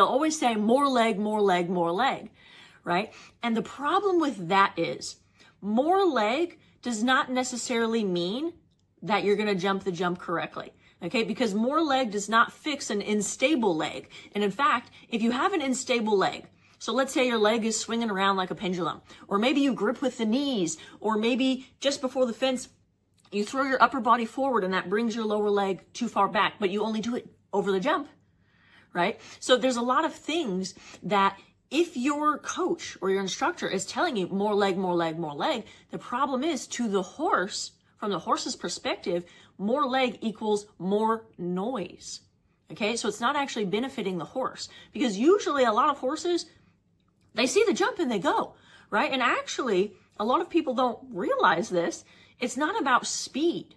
they'll always say more leg, more leg, more leg, right? And the problem with that is more leg does not necessarily mean that you're going to jump the jump correctly. Okay, because more leg does not fix an unstable leg. And in fact, if you have an unstable leg, so let's say your leg is swinging around like a pendulum, or maybe you grip with the knees, or maybe just before the fence, you throw your upper body forward and that brings your lower leg too far back, but you only do it over the jump, right? So there's a lot of things that if your coach or your instructor is telling you more leg, more leg, more leg, the problem is to the horse, from the horse's perspective, more leg equals more noise. Okay, so it's not actually benefiting the horse, because usually a lot of horses, they see the jump and they go, right? And actually, a lot of people don't realize this. It's not about speed.